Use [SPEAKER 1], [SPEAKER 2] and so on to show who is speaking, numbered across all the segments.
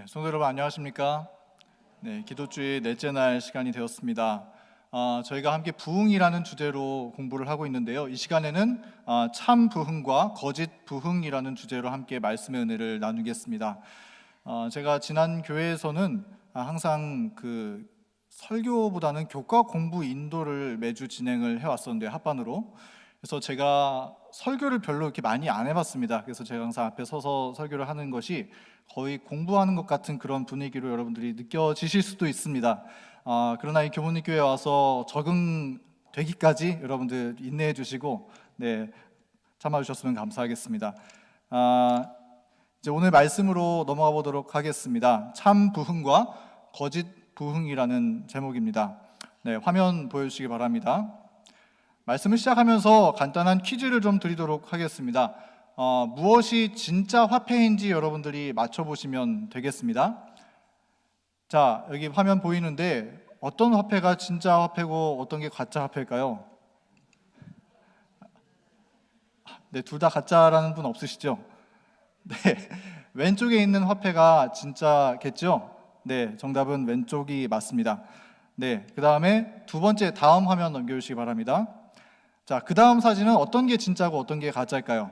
[SPEAKER 1] 성도 여러분 안녕하십니까? 기도주의 넷째 날 시간이 되었습니다. 저희가 함께 부흥이라는 주제로 공부를 하고 있는데요. 이 시간에는 참 부흥과 거짓 부흥이라는 주제로 함께 말씀의 은혜를 나누겠습니다. 제가 지난 교회에서는 항상 그 설교보다는 교과 공부 인도를 매주 진행을 해왔었는데 합반으로. 그래서 제가 설교를 별로 이렇게 많이 안 해봤습니다. 그래서 제가 항상 앞에 서서 설교를 하는 것이 거의 공부하는 것 같은 그런 분위기로 여러분들이 느껴지실 수도 있습니다. 그러나 이 교문리 교회에 와서 적응되기까지 여러분들 인내해 주시고 참아 주셨으면 감사하겠습니다. 이제 오늘 말씀으로 넘어가 보도록 하겠습니다. 참 부흥과 거짓 부흥이라는 제목입니다. 화면 보여주시기 바랍니다. 말씀을 시작하면서 간단한 퀴즈를 좀 드리도록 하겠습니다. 무엇이 진짜 화폐인지 여러분들이 맞춰보시면 되겠습니다. 자, 여기 화면 보이는데 어떤 화폐가 진짜 화폐고 어떤 게 가짜 화폐일까요? 둘 다 가짜라는 분 없으시죠? 왼쪽에 있는 화폐가 진짜겠죠? 정답은 왼쪽이 맞습니다. 그 다음에 두 번째 다음 화면 넘겨주시기 바랍니다. 자, 그 다음 사진은 어떤 게 진짜고 어떤 게 가짜일까요?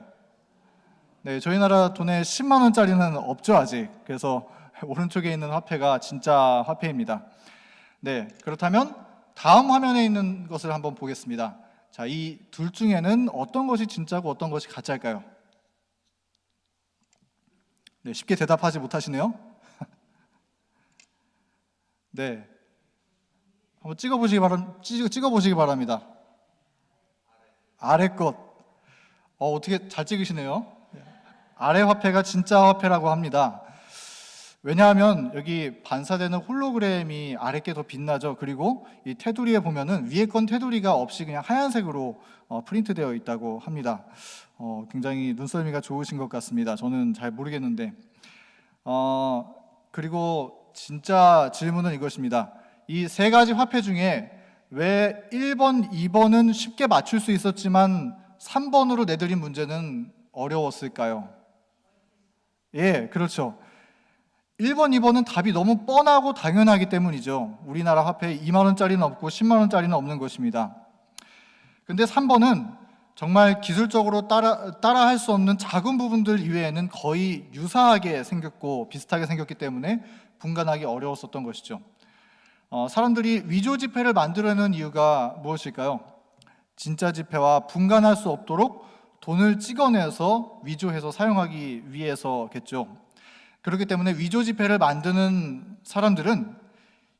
[SPEAKER 1] 저희 나라 돈에 10만 원짜리는 없죠 아직. 그래서 오른쪽에 있는 화폐가 진짜 화폐입니다. 그렇다면 다음 화면에 있는 것을 한번 보겠습니다. 자, 이 둘 중에는 어떤 것이 진짜고 어떤 것이 가짜일까요? 쉽게 대답하지 못하시네요. 한번 찍어보시기 바랍니다. 아래 것. 어떻게 잘 찍으시네요. 아래 화폐가 진짜 화폐라고 합니다. 왜냐하면 여기 반사되는 홀로그램이 아래 게 더 빛나죠. 그리고 이 테두리에 보면은 위에 건 테두리가 없이 그냥 하얀색으로 프린트되어 있다고 합니다. 굉장히 눈썰미가 좋으신 것 같습니다. 저는 잘 모르겠는데. 그리고 진짜 질문은 이것입니다. 이 세 가지 화폐 중에 왜 1번, 2번은 쉽게 맞출 수 있었지만 3번으로 내드린 문제는 어려웠을까요? 그렇죠. 1번, 2번은 답이 너무 뻔하고 당연하기 때문이죠. 우리나라 화폐에 2만 원짜리는 없고 10만 원짜리는 없는 것입니다. 근데 3번은 정말 기술적으로 따라할 수 없는 작은 부분들 이외에는 거의 유사하게 생겼고 비슷하게 생겼기 때문에 분간하기 어려웠었던 것이죠. 사람들이 위조 지폐를 만들어내는 이유가 무엇일까요? 진짜 지폐와 분간할 수 없도록 돈을 찍어내서 위조해서 사용하기 위해서겠죠. 그렇기 때문에 위조 지폐를 만드는 사람들은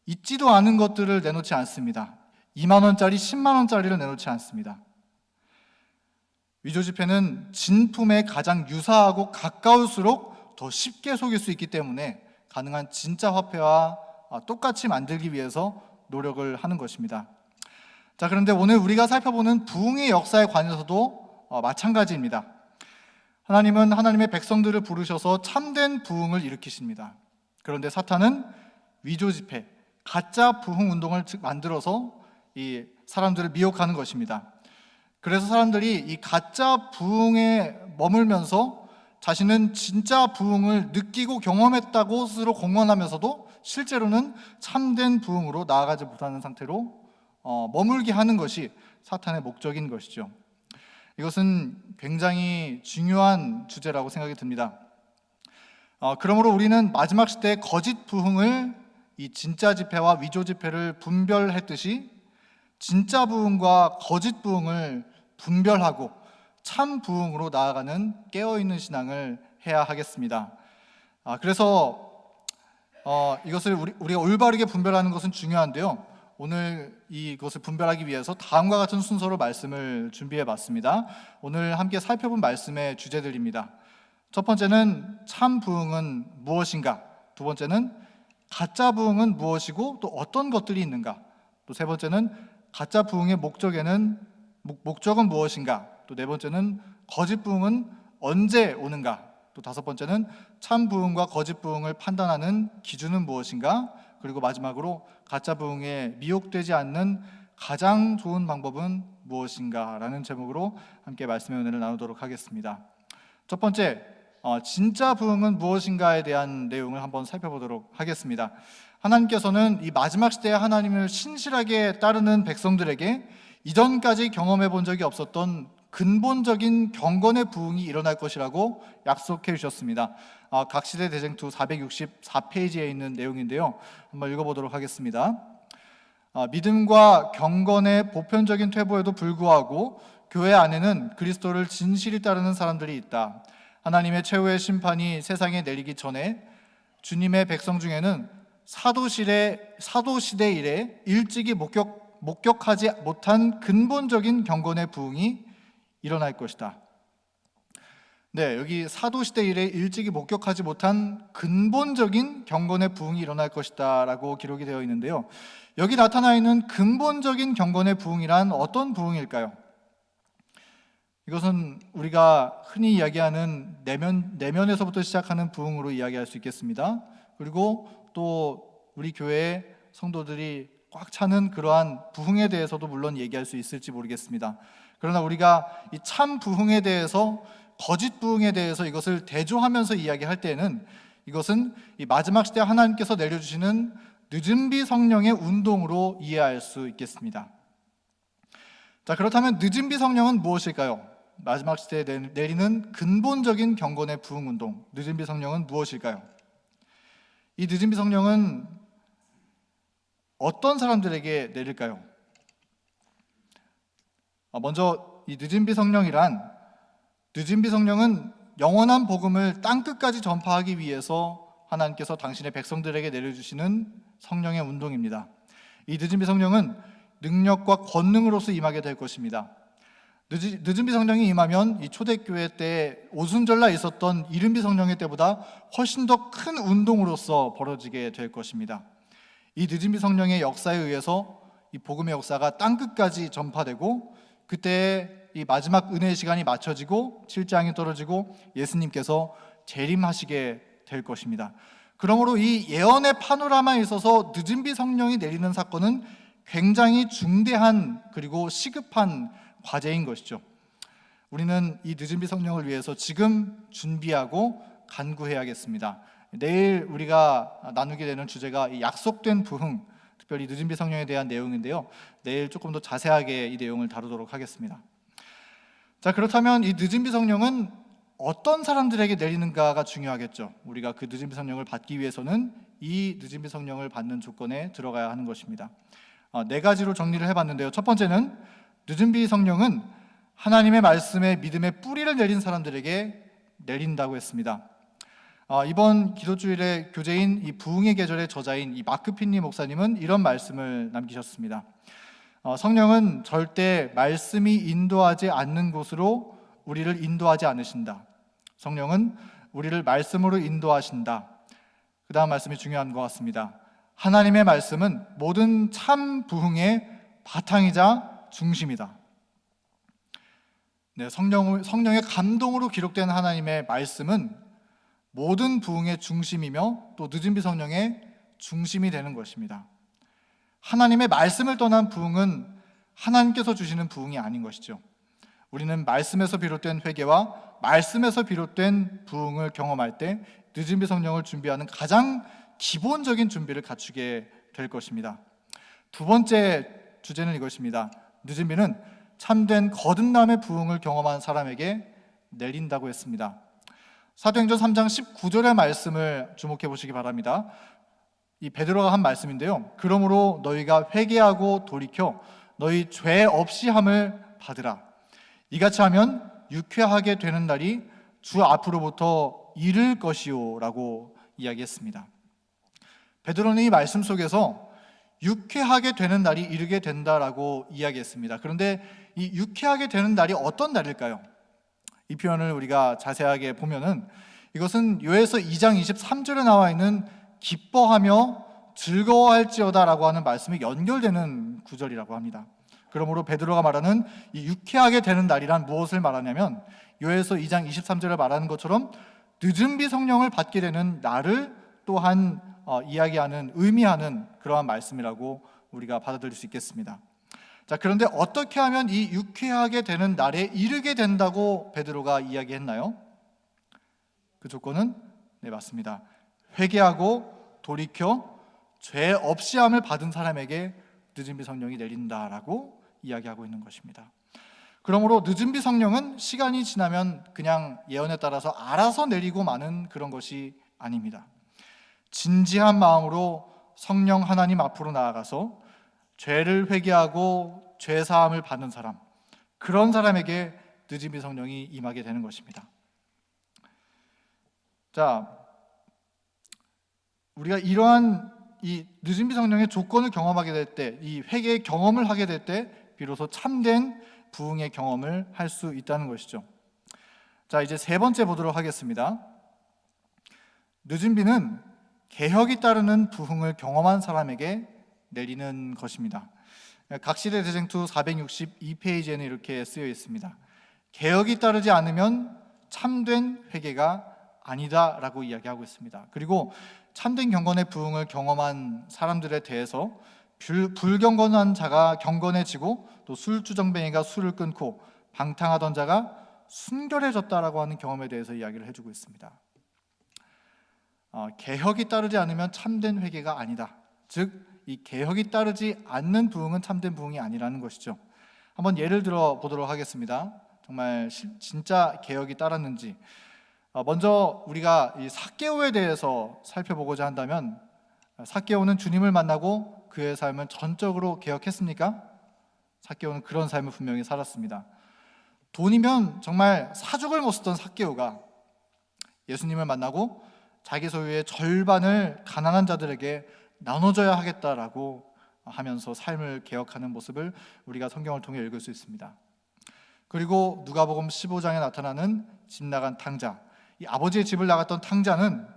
[SPEAKER 1] 있지도 않은 것들을 내놓지 않습니다. 2만 원짜리, 10만 원짜리를 내놓지 않습니다. 위조 지폐는 진품에 가장 유사하고 가까울수록 더 쉽게 속일 수 있기 때문에 가능한 진짜 화폐와 똑같이 만들기 위해서 노력을 하는 것입니다. 자, 그런데 오늘 우리가 살펴보는 부흥의 역사에 관해서도 마찬가지입니다. 하나님은 하나님의 백성들을 부르셔서 참된 부흥을 일으키십니다. 그런데 사탄은 위조 지폐, 가짜 부흥 운동을 만들어서 이 사람들을 미혹하는 것입니다. 그래서 사람들이 이 가짜 부흥에 머물면서 자신은 진짜 부흥을 느끼고 경험했다고 스스로 공언하면서도 실제로는 참된 부흥으로 나아가지 못하는 상태로 머물게 하는 것이 사탄의 목적인 것이죠. 이것은 굉장히 중요한 주제라고 생각이 듭니다. 그러므로 우리는 마지막 시대의 거짓 부흥을 이 진짜 지폐와 위조 지폐를 분별했듯이 진짜 부흥과 거짓 부흥을 분별하고 참 부흥으로 나아가는 깨어있는 신앙을 해야 하겠습니다. 그래서 이것을 우리가 올바르게 분별하는 것은 중요한데요. 오늘 이것을 분별하기 위해서 다음과 같은 순서로 말씀을 준비해 봤습니다. 오늘 함께 살펴본 말씀의 주제들입니다. 첫 번째는 참 부흥은 무엇인가? 두 번째는 가짜 부흥은 무엇이고 또 어떤 것들이 있는가? 또 세 번째는 가짜 부흥의 목적은 무엇인가? 또 네 번째는 거짓 부흥은 언제 오는가? 또 다섯 번째는 참 부흥과 거짓 부흥을 판단하는 기준은 무엇인가? 그리고 마지막으로 가짜 부흥에 미혹되지 않는 가장 좋은 방법은 무엇인가? 라는 제목으로 함께 말씀의 은혜를 나누도록 하겠습니다. 첫 번째, 진짜 부흥은 무엇인가에 대한 내용을 한번 살펴보도록 하겠습니다. 하나님께서는 이 마지막 시대에 하나님을 신실하게 따르는 백성들에게 이전까지 경험해 본 적이 없었던 근본적인 경건의 부흥이 일어날 것이라고 약속해 주셨습니다. 각시대 대쟁투 464페이지에 있는 내용인데요. 한번 읽어보도록 하겠습니다. 믿음과 경건의 보편적인 퇴보에도 불구하고 교회 안에는 그리스도를 진실히 따르는 사람들이 있다. 하나님의 최후의 심판이 세상에 내리기 전에 주님의 백성 중에는 사도시대 이래 일찍이 목격하지 못한 근본적인 경건의 부흥이 일어날 것이다. 네, 여기 사도시대 이래 일찍이 목격하지 못한 근본적인 경건의 부흥이 일어날 것이다 라고 기록이 되어 있는데요. 여기 나타나 있는 근본적인 경건의 부흥이란 어떤 부흥일까요? 이것은 우리가 흔히 이야기하는 내면에서부터 시작하는 부흥으로 이야기할 수 있겠습니다. 그리고 또 우리 교회의 성도들이 꽉 차는 그러한 부흥에 대해서도 물론 얘기할 수 있을지 모르겠습니다. 그러나 우리가 이 참 부흥에 대해서, 거짓 부흥에 대해서 이것을 대조하면서 이야기할 때에는 이것은 이 마지막 시대 하나님께서 내려주시는 늦은비 성령의 운동으로 이해할 수 있겠습니다. 자, 그렇다면 늦은비 성령은 무엇일까요? 마지막 시대에 내리는 근본적인 경건의 부흥 운동, 늦은비 성령은 무엇일까요? 이 늦은비 성령은 어떤 사람들에게 내릴까요? 먼저 이 늦은비 성령은 영원한 복음을 땅끝까지 전파하기 위해서 하나님께서 당신의 백성들에게 내려주시는 성령의 운동입니다. 이 늦은비 성령은 능력과 권능으로서 임하게 될 것입니다. 늦은비 성령이 임하면 이 초대교회 때 오순절날 있었던 이른비 성령의 때보다 훨씬 더 큰 운동으로서 벌어지게 될 것입니다. 이 늦은비 성령의 역사에 의해서 이 복음의 역사가 땅끝까지 전파되고, 그때 이 마지막 은혜의 시간이 맞춰지고 칠장이 떨어지고 예수님께서 재림하시게 될 것입니다. 그러므로 이 예언의 파노라마에 있어서 늦은비 성령이 내리는 사건은 굉장히 중대한 그리고 시급한 과제인 것이죠. 우리는 이 늦은비 성령을 위해서 지금 준비하고 간구해야겠습니다. 내일 우리가 나누게 되는 주제가 이 약속된 부흥, 특별히 늦은비 성령에 대한 내용인데요. 내일 조금 더 자세하게 이 내용을 다루도록 하겠습니다. 자, 그렇다면 이 늦은비 성령은 어떤 사람들에게 내리는가가 중요하겠죠. 우리가 그 늦은비 성령을 받기 위해서는 이 늦은비 성령을 받는 조건에 들어가야 하는 것입니다. 4가지로 정리를 해봤는데요. 첫 번째는 늦은비 성령은 하나님의 말씀에 믿음의 뿌리를 내린 사람들에게 내린다고 했습니다. 이번 기도주일의 교재인 이 부흥의 계절의 저자인 이 마크 핀리 목사님은 이런 말씀을 남기셨습니다. 성령은 절대 말씀이 인도하지 않는 곳으로 우리를 인도하지 않으신다. 성령은 우리를 말씀으로 인도하신다. 그 다음 말씀이 중요한 것 같습니다. 하나님의 말씀은 모든 참 부흥의 바탕이자 중심이다. 네, 성령의 감동으로 기록된 하나님의 말씀은 모든 부흥의 중심이며 또 늦은비 성령의 중심이 되는 것입니다. 하나님의 말씀을 떠난 부흥은 하나님께서 주시는 부흥이 아닌 것이죠. 우리는 말씀에서 비롯된 회개와 말씀에서 비롯된 부흥을 경험할 때 늦은비 성령을 준비하는 가장 기본적인 준비를 갖추게 될 것입니다. 두 번째 주제는 이것입니다. 늦은비는 참된 거듭남의 부흥을 경험한 사람에게 내린다고 했습니다. 사도행전 3장 19절의 말씀을 주목해 보시기 바랍니다. 이 베드로가 한 말씀인데요. 그러므로 너희가 회개하고 돌이켜 너희 죄 없이 함을 받으라. 이같이 하면 유쾌하게 되는 날이 주 앞으로부터 이를 것이요 라고 이야기했습니다. 베드로는 이 말씀 속에서 유쾌하게 되는 날이 이르게 된다라고 이야기했습니다. 그런데 이 유쾌하게 되는 날이 어떤 날일까요? 이 표현을 우리가 자세하게 보면은 이것은 요에서 2장 23절에 나와 있는 기뻐하며 즐거워할지어다라고 하는 말씀이 연결되는 구절이라고 합니다. 그러므로 베드로가 말하는 이 유쾌하게 되는 날이란 무엇을 말하냐면 요에서 2장 23절에 말하는 것처럼 늦은비 성령을 받게 되는 날을 또한 이야기하는, 의미하는 그러한 말씀이라고 우리가 받아들일 수 있겠습니다. 자, 그런데 어떻게 하면 이 유쾌하게 되는 날에 이르게 된다고 베드로가 이야기했나요? 그 조건은 네, 맞습니다. 회개하고 돌이켜 죄 없이 함을 받은 사람에게 늦은 비 성령이 내린다라고 이야기하고 있는 것입니다. 그러므로 늦은 비 성령은 시간이 지나면 그냥 예언에 따라서 알아서 내리고 마는 그런 것이 아닙니다. 진지한 마음으로 성령 하나님 앞으로 나아가서 죄를 회개하고 죄 사함을 받는 사람, 그런 사람에게 늦은 비 성령이 임하게 되는 것입니다. 자, 우리가 이러한 이 늦은 비 성령의 조건을 경험하게 될 때, 이 회개의 경험을 하게 될 때 비로소 참된 부흥의 경험을 할 수 있다는 것이죠. 자, 이제 세 번째 보도록 하겠습니다. 늦은 비는 개혁이 따르는 부흥을 경험한 사람에게 내리는 것입니다. 각시대 대쟁투 462페이지에는 이렇게 쓰여 있습니다. 개혁이 따르지 않으면 참된 회개가 아니다라고 이야기하고 있습니다. 그리고 참된 경건의 부흥을 경험한 사람들에 대해서 불경건한 자가 경건해지고 또 술주정뱅이가 술을 끊고 방탕하던 자가 순결해졌다라고 하는 경험에 대해서 이야기를 해주고 있습니다. 개혁이 따르지 않으면 참된 회개가 아니다. 즉, 이 개혁이 따르지 않는 부흥은 참된 부흥이 아니라는 것이죠. 한번 예를 들어 보도록 하겠습니다. 정말 진짜 개혁이 따랐는지. 먼저 우리가 이 삭개오에 대해서 살펴보고자 한다면, 삭개오는 주님을 만나고 그의 삶은 전적으로 개혁했습니까? 삭개오는 그런 삶을 분명히 살았습니다. 돈이면 정말 사족을 못 쓰던 삭개오가 예수님을 만나고 자기 소유의 절반을 가난한 자들에게 나눠줘야 하겠다라고 하면서 삶을 개혁하는 모습을 우리가 성경을 통해 읽을 수 있습니다. 그리고 누가복음 15장에 나타나는 집 나간 탕자, 이 아버지의 집을 나갔던 탕자는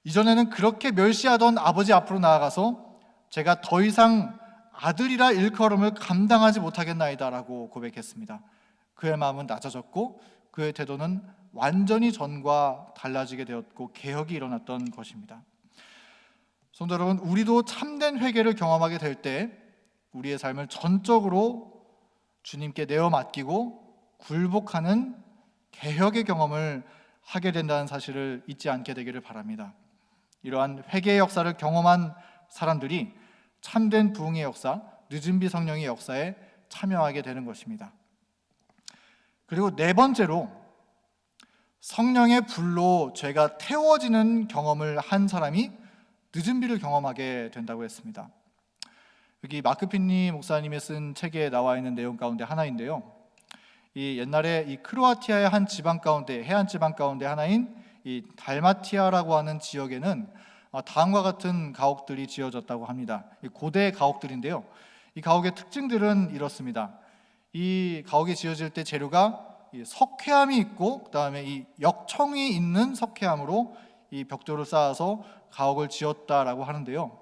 [SPEAKER 1] 이전에는 그렇게 멸시하던 아버지 앞으로 나아가서 제가 더 이상 아들이라 일컬음을 감당하지 못하겠나이다라고 고백했습니다. 그의 마음은 낮아졌고 그의 태도는 완전히 전과 달라지게 되었고 개혁이 일어났던 것입니다. 성도 여러분, 우리도 참된 회개를 경험하게 될 때 우리의 삶을 전적으로 주님께 내어 맡기고 굴복하는 개혁의 경험을 하게 된다는 사실을 잊지 않게 되기를 바랍니다. 이러한 회개의 역사를 경험한 사람들이 참된 부흥의 역사, 늦은 비 성령의 역사에 참여하게 되는 것입니다. 그리고 네 번째로 성령의 불로 죄가 태워지는 경험을 한 사람이 늦은 비를 경험하게 된다고 했습니다. 여기 마크 핀니 목사님이 쓴 책에 나와 있는 내용 가운데 하나인데요. 이 옛날에 이 크로아티아의 한 지방 가운데, 해안 지방 가운데 하나인 이 달마티아라고 하는 지역에는 다음과 같은 가옥들이 지어졌다고 합니다. 고대 가옥들인데요. 이 가옥의 특징들은 이렇습니다. 이 가옥이 지어질 때 재료가 석회암이 있고 그다음에 이 역청이 있는 석회암으로 이 벽돌을 쌓아서 가옥을 지었다라고 하는데요.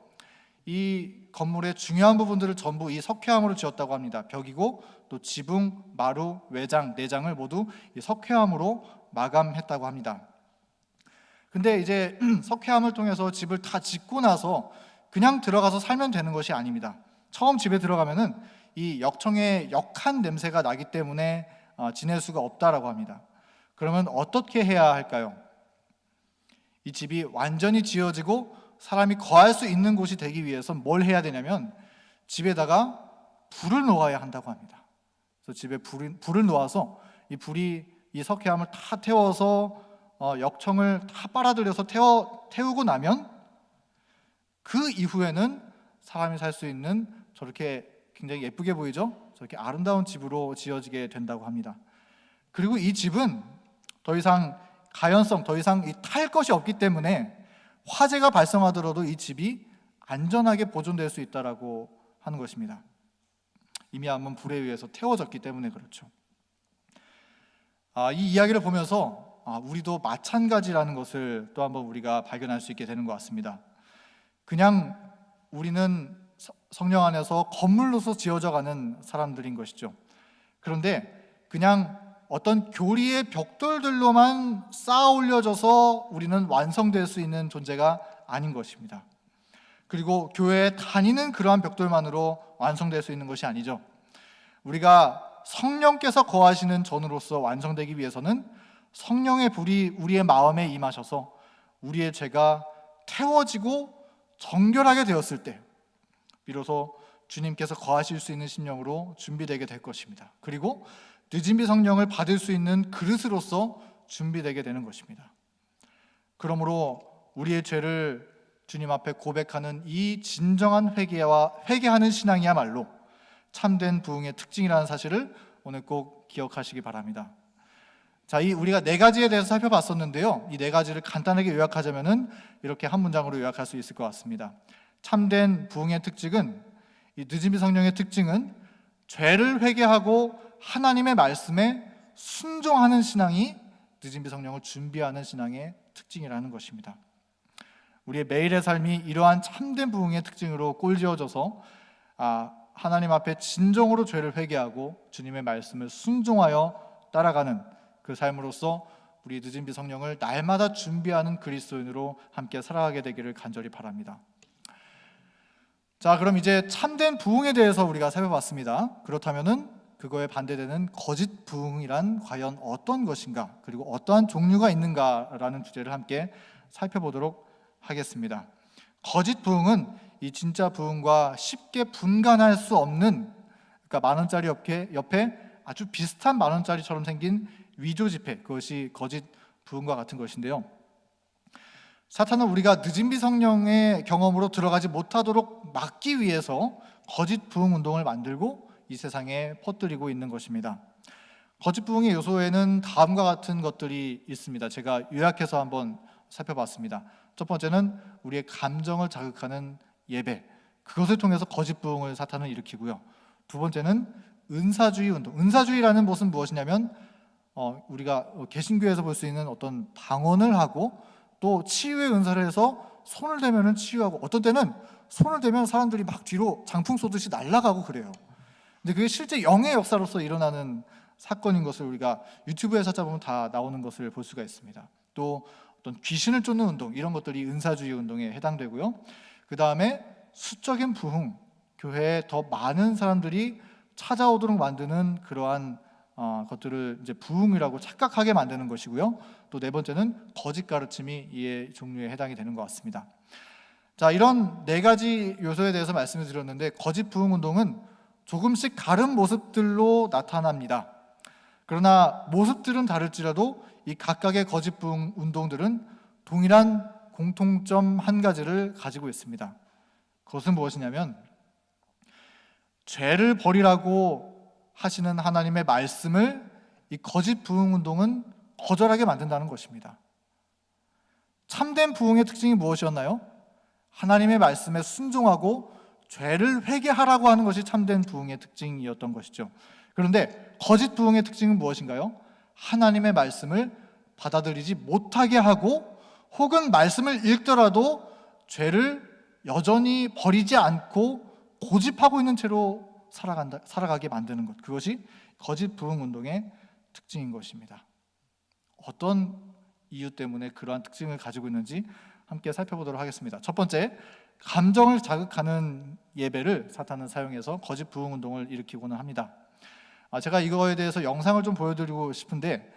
[SPEAKER 1] 이 건물의 중요한 부분들을 전부 이 석회암으로 지었다고 합니다. 벽이고 또 지붕, 마루, 외장, 내장을 모두 이 석회암으로 마감했다고 합니다. 근데 이제 석회암을 통해서 집을 다 짓고 나서 그냥 들어가서 살면 되는 것이 아닙니다. 처음 집에 들어가면은 이 역청의 역한 냄새가 나기 때문에 지낼 수가 없다라고 합니다. 그러면 어떻게 해야 할까요? 이 집이 완전히 지어지고 사람이 거할 수 있는 곳이 되기 위해서 뭘 해야 되냐면 집에다가 불을 놓아야 한다고 합니다. 그래서 집에 불을 놓아서 이 불이 이 석회암을 다 태워서 역청을 다 빨아들여서 태우고 나면 그 이후에는 사람이 살 수 있는 저렇게 굉장히 예쁘게 보이죠? 저렇게 아름다운 집으로 지어지게 된다고 합니다. 그리고 이 집은 더 이상 가연성, 더 이상 탈 것이 없기 때문에 화재가 발생하더라도 이 집이 안전하게 보존될 수 있다라고 하는 것입니다. 이미 한번 불에 의해서 태워졌기 때문에 그렇죠. 이 이야기를 보면서 우리도 마찬가지라는 것을 또 한번 우리가 발견할 수 있게 되는 것 같습니다. 그냥 우리는 성령 안에서 건물로서 지어져 가는 사람들인 것이죠. 그런데 그냥 어떤 교리의 벽돌들로만 쌓아 올려져서 우리는 완성될 수 있는 존재가 아닌 것입니다. 그리고 교회에 다니는 그러한 벽돌만으로 완성될 수 있는 것이 아니죠. 우리가 성령께서 거하시는 전으로서 완성되기 위해서는 성령의 불이 우리의 마음에 임하셔서 우리의 죄가 태워지고 정결하게 되었을 때 비로소 주님께서 거하실 수 있는 심령으로 준비되게 될 것입니다. 그리고 늦은 비 성령을 받을 수 있는 그릇으로서 준비되게 되는 것입니다. 그러므로 우리의 죄를 주님 앞에 고백하는 이 진정한 회개하는 신앙이야말로 참된 부흥의 특징이라는 사실을 오늘 꼭 기억하시기 바랍니다. 자, 우리가 네 가지에 대해서 살펴봤었는데요. 이 네 가지를 간단하게 요약하자면은 이렇게 한 문장으로 요약할 수 있을 것 같습니다. 참된 부흥의 특징은, 이 늦은 비 성령의 특징은 죄를 회개하고 하나님의 말씀에 순종하는 신앙이 늦은 비 성령을 준비하는 신앙의 특징이라는 것입니다. 우리의 매일의 삶이 이러한 참된 부흥의 특징으로 꼴지어져서 하나님 앞에 진정으로 죄를 회개하고 주님의 말씀을 순종하여 따라가는 그 삶으로서 우리 늦은 비 성령을 날마다 준비하는 그리스도인으로 함께 살아가게 되기를 간절히 바랍니다. 자, 그럼 이제 참된 부흥에 대해서 우리가 살펴봤습니다. 그렇다면은 그거에 반대되는 거짓 부흥이란 과연 어떤 것인가, 그리고 어떠한 종류가 있는가라는 주제를 함께 살펴보도록 하겠습니다. 거짓 부흥은 이 진짜 부흥과 쉽게 분간할 수 없는, 그러니까 만 원짜리 옆에 아주 비슷한 만 원짜리처럼 생긴 위조 지폐, 그것이 거짓 부흥과 같은 것인데요. 사탄은 우리가 늦은 비 성령의 경험으로 들어가지 못하도록 막기 위해서 거짓 부흥 운동을 만들고 이 세상에 퍼뜨리고 있는 것입니다. 거짓 부흥의 요소에는 다음과 같은 것들이 있습니다. 제가 요약해서 한번 살펴봤습니다. 첫 번째는 우리의 감정을 자극하는 예배, 그것을 통해서 거짓 부흥을 사탄은 일으키고요. 두 번째는 은사주의 운동. 은사주의라는 것은 무엇이냐면 우리가 개신교에서 볼 수 있는 어떤 방언을 하고 또 치유의 은사를 해서 손을 대면은 치유하고, 어떤 때는 손을 대면 사람들이 막 뒤로 장풍 쏘듯이 날아가고 그래요. 근데 그게 실제 영의 역사로서 일어나는 사건인 것을 우리가 유튜브에 찾아보면 다 나오는 것을 볼 수가 있습니다. 또 어떤 귀신을 쫓는 운동, 이런 것들이 은사주의 운동에 해당되고요. 그 다음에 수적인 부흥, 교회에 더 많은 사람들이 찾아오도록 만드는 그러한 것들을 이제 부흥이라고 착각하게 만드는 것이고요. 또 네 번째는 거짓 가르침이 이의 종류에 해당이 되는 것 같습니다. 자, 이런 네 가지 요소에 대해서 말씀을 드렸는데, 거짓 부흥 운동은 조금씩 다른 모습들로 나타납니다. 그러나 모습들은 다를지라도 이 각각의 거짓 부흥 운동들은 동일한 공통점 한 가지를 가지고 있습니다. 그것은 무엇이냐면, 죄를 버리라고 하시는 하나님의 말씀을 이 거짓 부흥 운동은 거절하게 만든다는 것입니다. 참된 부흥의 특징이 무엇이었나요? 하나님의 말씀에 순종하고 죄를 회개하라고 하는 것이 참된 부흥의 특징이었던 것이죠. 그런데 거짓 부흥의 특징은 무엇인가요? 하나님의 말씀을 받아들이지 못하게 하고, 혹은 말씀을 읽더라도 죄를 여전히 버리지 않고 고집하고 있는 채로 살아가게 만드는 것, 그것이 거짓 부흥 운동의 특징인 것입니다. 어떤 이유 때문에 그러한 특징을 가지고 있는지 함께 살펴보도록 하겠습니다. 첫 번째, 감정을 자극하는 예배를 사탄은 사용해서 거짓 부흥 운동을 일으키고는 합니다. 제가 이거에 대해서 영상을 좀 보여드리고 싶은데,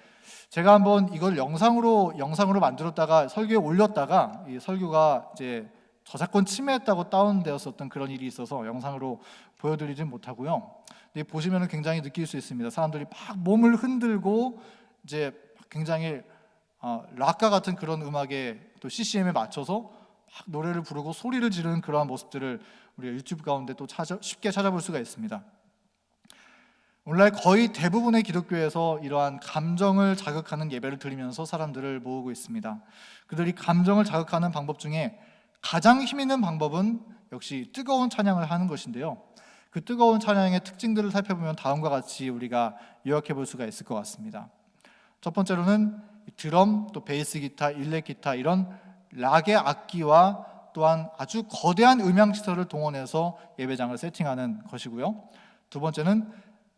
[SPEAKER 1] 제가 한번 이걸 영상으로 만들었다가 설교에 올렸다가 이 설교가 이제 저작권 침해했다고 다운되었었던 그런 일이 있어서 영상으로 보여드리진 못하고요. 근데 보시면 굉장히 느낄 수 있습니다. 사람들이 막 몸을 흔들고 이제 굉장히 락과 같은 그런 음악에 또 CCM에 맞춰서 막 노래를 부르고 소리를 지르는 그러한 모습들을 우리가 유튜브 가운데 또 쉽게 찾아볼 수가 있습니다. 오늘날 거의 대부분의 기독교에서 이러한 감정을 자극하는 예배를 드리면서 사람들을 모으고 있습니다. 그들이 감정을 자극하는 방법 중에 가장 힘 있는 방법은 역시 뜨거운 찬양을 하는 것인데요. 그 뜨거운 찬양의 특징들을 살펴보면 다음과 같이 우리가 요약해 볼 수가 있을 것 같습니다. 첫 번째로는 드럼, 또 베이스 기타, 일렉 기타, 이런 락의 악기와 또한 아주 거대한 음향 시설을 동원해서 예배장을 세팅하는 것이고요. 두 번째는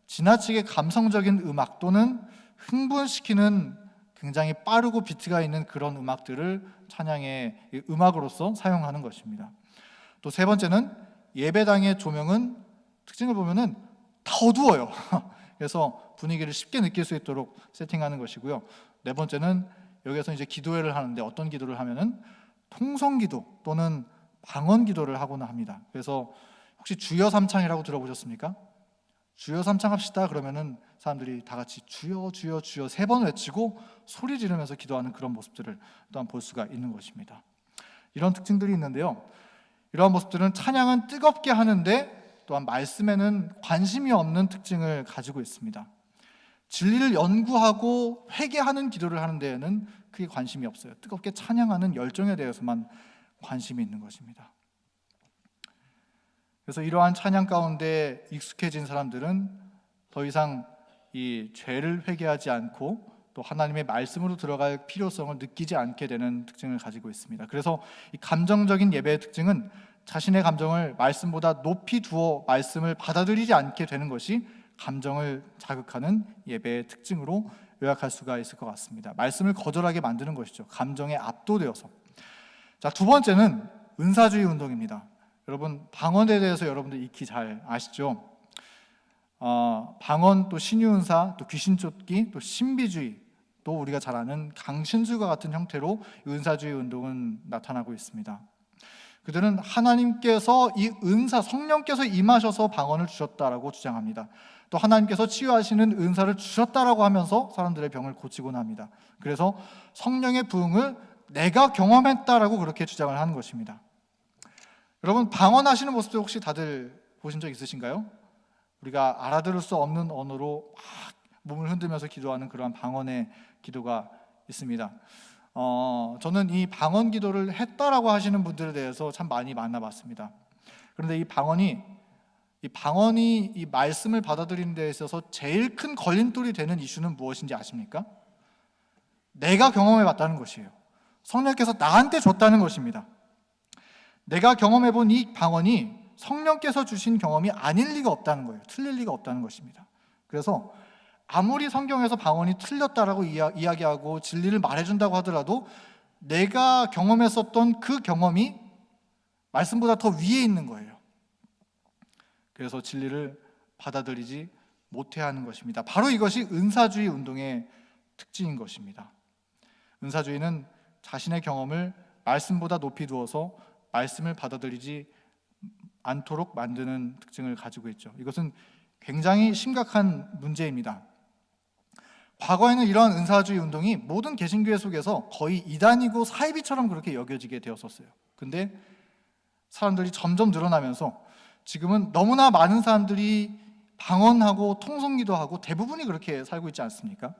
[SPEAKER 1] 지나치게 감성적인 음악 또는 흥분시키는 굉장히 빠르고 비트가 있는 그런 음악들을 찬양의 음악으로서 사용하는 것입니다. 또 세 번째는 예배당의 조명은 특징을 보면은 다 어두워요. 그래서 분위기를 쉽게 느낄 수 있도록 세팅하는 것이고요. 네 번째는 여기서 이제 기도회를 하는데 어떤 기도를 하면은 통성기도 또는 방언기도를 하곤 합니다. 그래서 혹시 주여 삼창이라고 들어보셨습니까? 주여 삼창 합시다 그러면은 사람들이 다 같이 주여 주여 주여 3번 외치고 소리 지르면서 기도하는 그런 모습들을 또한 볼 수가 있는 것입니다. 이런 특징들이 있는데요. 이러한 모습들은 찬양은 뜨겁게 하는데 또한 말씀에는 관심이 없는 특징을 가지고 있습니다. 진리를 연구하고 회개하는 기도를 하는 데에는 크게 관심이 없어요. 뜨겁게 찬양하는 열정에 대해서만 관심이 있는 것입니다. 그래서 이러한 찬양 가운데 익숙해진 사람들은 더 이상 이 죄를 회개하지 않고 또 하나님의 말씀으로 들어갈 필요성을 느끼지 않게 되는 특징을 가지고 있습니다. 그래서 이 감정적인 예배의 특징은 자신의 감정을 말씀보다 높이 두어 말씀을 받아들이지 않게 되는 것이 감정을 자극하는 예배의 특징으로 요약할 수가 있을 것 같습니다. 말씀을 거절하게 만드는 것이죠. 감정에 압도되어서. 자, 두 번째는 은사주의 운동입니다. 여러분, 방언에 대해서 여러분들 익히 잘 아시죠? 방언, 또 신유은사, 또 귀신 쫓기, 또 신비주의, 또 우리가 잘 아는 강신술과 같은 형태로 은사주의 운동은 나타나고 있습니다. 그들은 하나님께서 이 은사, 성령께서 임하셔서 방언을 주셨다라고 주장합니다. 또 하나님께서 치유하시는 은사를 주셨다라고 하면서 사람들의 병을 고치곤 합니다. 그래서 성령의 부흥을 내가 경험했다라고 그렇게 주장을 하는 것입니다. 여러분, 방언하시는 모습도 혹시 다들 보신 적 있으신가요? 우리가 알아들을 수 없는 언어로 막 몸을 흔들면서 기도하는 그러한 방언의 기도가 있습니다. 저는 이 방언 기도를 했다라고 하시는 분들에 대해서 참 많이 만나봤습니다. 그런데 이 방언이 이 말씀을 받아들이는 데 있어서 제일 큰 걸림돌이 되는 이슈는 무엇인지 아십니까? 내가 경험해봤다는 것이에요. 성령께서 나한테 줬다는 것입니다. 내가 경험해본 이 방언이 성령께서 주신 경험이 아닐 리가 없다는 거예요. 틀릴 리가 없다는 것입니다. 그래서 아무리 성경에서 방언이 틀렸다라고 이야기하고 진리를 말해준다고 하더라도 내가 경험했었던 그 경험이 말씀보다 더 위에 있는 거예요. 그래서 진리를 받아들이지 못해하는 것입니다. 바로 이것이 은사주의 운동의 특징인 것입니다. 은사주의는 자신의 경험을 말씀보다 높이 두어서 말씀을 받아들이지 않도록 만드는 특징을 가지고 있죠. 이것은 굉장히 심각한 문제입니다. 과거에는 이러한 은사주의 운동이 모든 개신교회 속에서 거의 이단이고 사이비처럼 그렇게 여겨지게 되었었어요. 근데 사람들이 점점 늘어나면서 지금은 너무나 많은 사람들이 방언하고 통성기도하고 대부분이 그렇게 살고 있지 않습니까?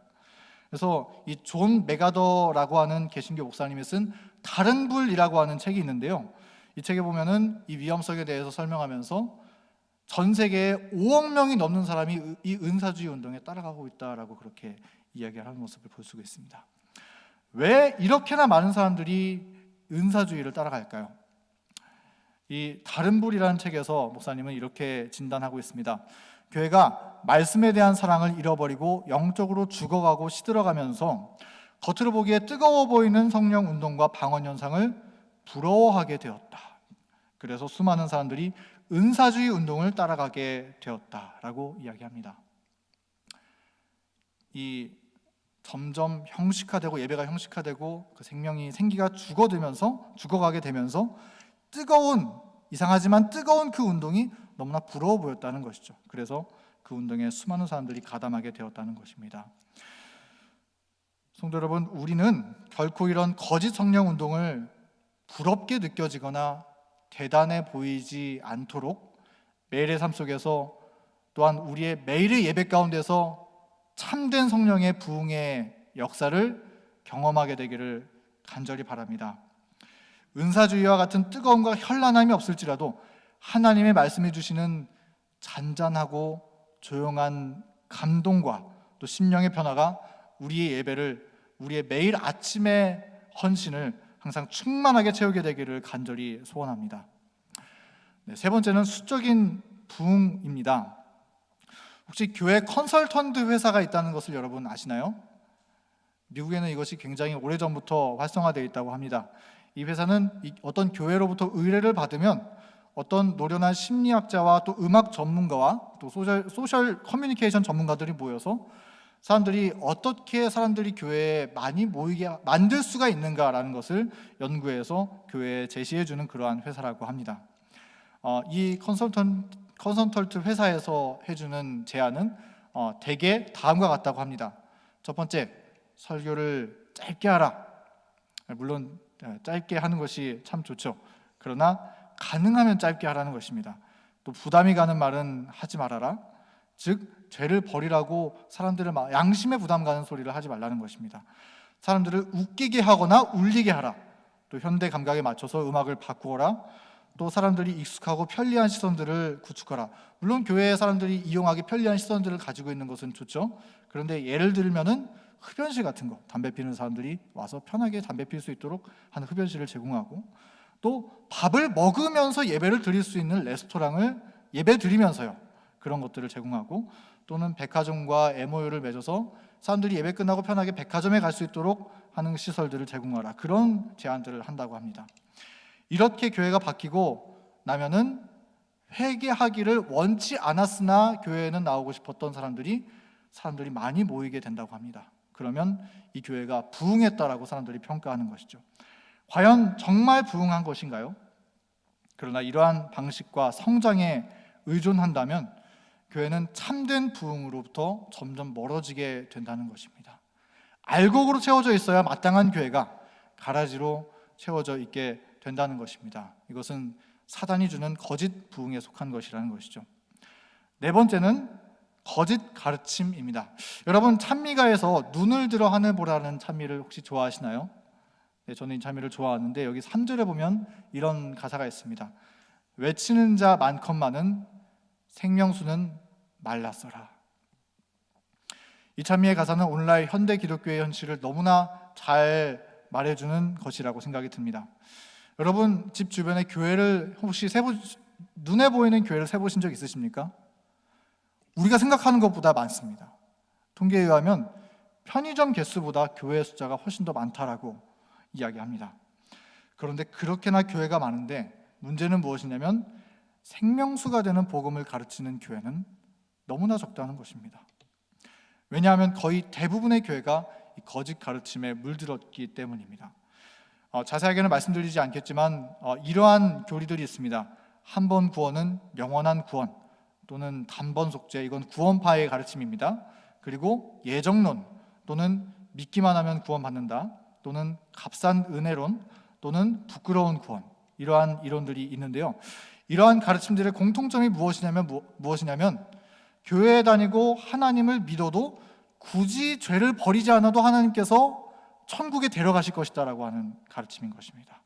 [SPEAKER 1] 그래서 이 존 메가더라고 하는 개신교 목사님이 쓴 다른 불이라고 하는 책이 있는데요. 이 책에 보면은 이 위험성에 대해서 설명하면서 전 세계에 5억 명이 넘는 사람이 이 은사주의 운동에 따라가고 있다라고 그렇게 이야기하는 모습을 볼 수가 있습니다. 왜 이렇게나 많은 사람들이 은사주의를 따라갈까요? 이 다른 불이라는 책에서 목사님은 이렇게 진단하고 있습니다. 교회가 말씀에 대한 사랑을 잃어버리고 영적으로 죽어가고 시들어가면서 겉으로 보기에 뜨거워 보이는 성령 운동과 방언 현상을 부러워하게 되었다. 그래서 수많은 사람들이 은사주의 운동을 따라가게 되었다라고 이야기합니다. 이 점점 형식화되고 예배가 형식화되고 그 생기가 죽어가게 되면서 뜨거운, 이상하지만 뜨거운 그 운동이 너무나 부러워 보였다는 것이죠. 그래서 그 운동에 수많은 사람들이 가담하게 되었다는 것입니다. 성도 여러분, 우리는 결코 이런 거짓 성령 운동을 부럽게 느껴지거나 대단해 보이지 않도록 매일의 삶 속에서 또한 우리의 매일의 예배 가운데서 참된 성령의 부흥의 역사를 경험하게 되기를 간절히 바랍니다. 은사주의와 같은 뜨거움과 현란함이 없을지라도 하나님의 말씀해 주시는 잔잔하고 조용한 감동과 또 심령의 변화가 우리의 예배를, 우리의 매일 아침의 헌신을 항상 충만하게 채우게 되기를 간절히 소원합니다. 세 번째는 수적인 부흥입니다. 혹시 교회 컨설턴트 회사가 있다는 것을 여러분 아시나요? 미국에는 이것이 굉장히 오래전부터 활성화되어 있다고 합니다. 이 회사는 어떤 교회로부터 의뢰를 받으면 어떤 노련한 심리학자와 또 음악 전문가와 또 소셜 커뮤니케이션 전문가들이 모여서 사람들이 어떻게 사람들이 교회에 많이 모이게 만들 수가 있는가라는 것을 연구해서 교회에 제시해 주는 그러한 회사라고 합니다. 이 컨설턴트 회사에서 해주는 제안은 대개 다음과 같다고 합니다. 첫 번째, 설교를 짧게 하라. 물론 짧게 하는 것이 참 좋죠. 그러나 가능하면 짧게 하라는 것입니다. 또 부담이 가는 말은 하지 말아라. 즉 죄를 버리라고 사람들을 양심에 부담 가는 소리를 하지 말라는 것입니다. 사람들을 웃기게 하거나 울리게 하라. 또 현대 감각에 맞춰서 음악을 바꾸어라. 또 사람들이 익숙하고 편리한 시선들을 구축하라. 물론 교회의 사람들이 이용하기 편리한 시선들을 가지고 있는 것은 좋죠. 그런데 예를 들면은 흡연실 같은 거, 담배 피는 사람들이 와서 편하게 담배 필 수 있도록 하는 흡연실을 제공하고, 또 밥을 먹으면서 예배를 드릴 수 있는 레스토랑을 예배 드리면서요, 그런 것들을 제공하고, 또는 백화점과 MOU를 맺어서 사람들이 예배 끝나고 편하게 백화점에 갈 수 있도록 하는 시설들을 제공하라. 그런 제안들을 한다고 합니다. 이렇게 교회가 바뀌고 나면은 회개하기를 원치 않았으나 교회에는 나오고 싶었던 사람들이 많이 모이게 된다고 합니다. 그러면 이 교회가 부흥했다라고 사람들이 평가하는 것이죠. 과연 정말 부흥한 것인가요? 그러나 이러한 방식과 성장에 의존한다면 교회는 참된 부흥으로부터 점점 멀어지게 된다는 것입니다. 알곡으로 채워져 있어야 마땅한 교회가 가라지로 채워져 있게 된다는 것입니다. 이것은 사단이 주는 거짓 부흥에 속한 것이라는 것이죠. 네 번째는 거짓 가르침입니다. 여러분, 찬미가에서 눈을 들어 하늘 보라는 찬미를 혹시 좋아하시나요? 네, 저는 이 찬미를 좋아하는데 여기 3절에 보면 이런 가사가 있습니다. 외치는 자 많건만은 생명수는 말랐어라. 이 찬미의 가사는 오늘날 현대 기독교의 현실을 너무나 잘 말해주는 것이라고 생각이 듭니다. 여러분, 집 주변에 교회를 혹시 눈에 보이는 교회를 세보신 적 있으십니까? 우리가 생각하는 것보다 많습니다. 통계에 의하면 편의점 개수보다 교회 숫자가 훨씬 더 많다라고 이야기합니다. 그런데 그렇게나 교회가 많은데 문제는 무엇이냐면 생명수가 되는 복음을 가르치는 교회는 너무나 적다는 것입니다. 왜냐하면 거의 대부분의 교회가 이 거짓 가르침에 물들었기 때문입니다. 자세하게는 말씀드리지 않겠지만 이러한 교리들이 있습니다. 한 번 구원은 영원한 구원, 또는 단번 속죄, 이건 구원파의 가르침입니다. 그리고 예정론, 또는 믿기만 하면 구원받는다, 또는 값싼 은혜론, 또는 부끄러운 구원, 이러한 이론들이 있는데요. 이러한 가르침들의 공통점이 무엇이냐면 교회에 다니고 하나님을 믿어도 굳이 죄를 버리지 않아도 하나님께서 천국에 데려가실 것이다라고 하는 가르침인 것입니다.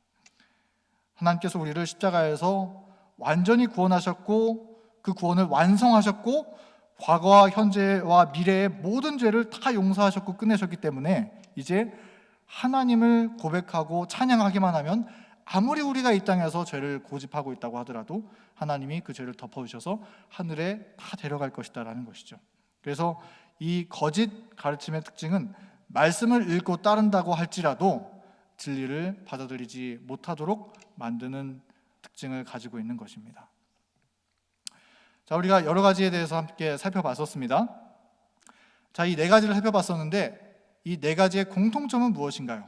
[SPEAKER 1] 하나님께서 우리를 십자가에서 완전히 구원하셨고 그 구원을 완성하셨고 과거와 현재와 미래의 모든 죄를 다 용서하셨고 끝내셨기 때문에 이제 하나님을 고백하고 찬양하기만 하면 아무리 우리가 이 땅에서 죄를 고집하고 있다고 하더라도 하나님이 그 죄를 덮어주셔서 하늘에 다 데려갈 것이다라는 것이죠. 그래서 이 거짓 가르침의 특징은 말씀을 읽고 따른다고 할지라도 진리를 받아들이지 못하도록 만드는 특징을 가지고 있는 것입니다. 자, 우리가 여러 가지에 대해서 함께 살펴봤었습니다. 자, 이 네 가지를 살펴봤었는데 이 네 가지의 공통점은 무엇인가요?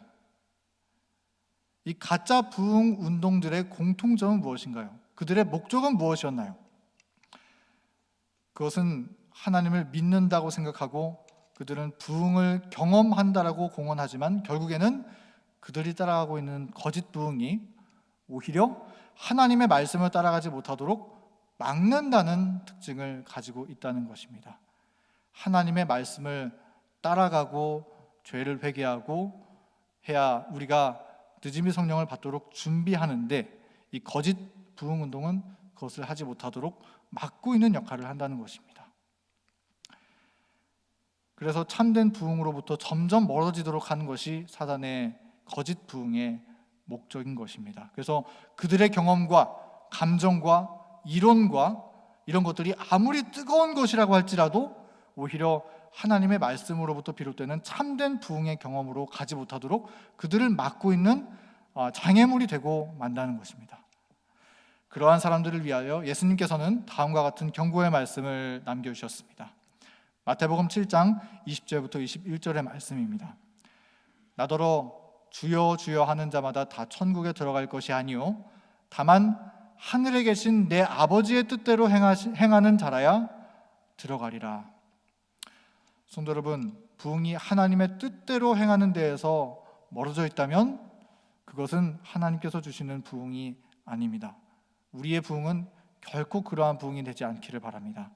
[SPEAKER 1] 이 가짜 부흥 운동들의 공통점은 무엇인가요? 그들의 목적은 무엇이었나요? 그것은 하나님을 믿는다고 생각하고 그들은 부흥을 경험한다라고 공언하지만 결국에는 그들이 따라가고 있는 거짓 부흥이 오히려 하나님의 말씀을 따라가지 못하도록 막는다는 특징을 가지고 있다는 것입니다. 하나님의 말씀을 따라가고 죄를 회개하고 해야 우리가 늦음이 성령을 받도록 준비하는데 이 거짓 부흥 운동은 그것을 하지 못하도록 막고 있는 역할을 한다는 것입니다. 그래서 참된 부흥으로부터 점점 멀어지도록 하는 것이 사단의 거짓 부흥의 목적인 것입니다. 그래서 그들의 경험과 감정과 이론과 이런 것들이 아무리 뜨거운 것이라고 할지라도 오히려 하나님의 말씀으로부터 비롯되는 참된 부흥의 경험으로 가지 못하도록 그들을 막고 있는 장애물이 되고 만다는 것입니다. 그러한 사람들을 위하여 예수님께서는 다음과 같은 경고의 말씀을 남겨주셨습니다. 마태복음 7장 20절부터 21절의 말씀입니다. 나더러 주여 주여 하는 자마다 다 천국에 들어갈 것이 아니요 다만 하늘에 계신 내 아버지의 뜻대로 행하는 자라야 들어가리라. 성도 여러분, 부흥이 하나님의 뜻대로 행하는 데에서 멀어져 있다면 그것은 하나님께서 주시는 부흥이 아닙니다. 우리의 부흥은 결코 그러한 부흥이 되지 않기를 바랍니다.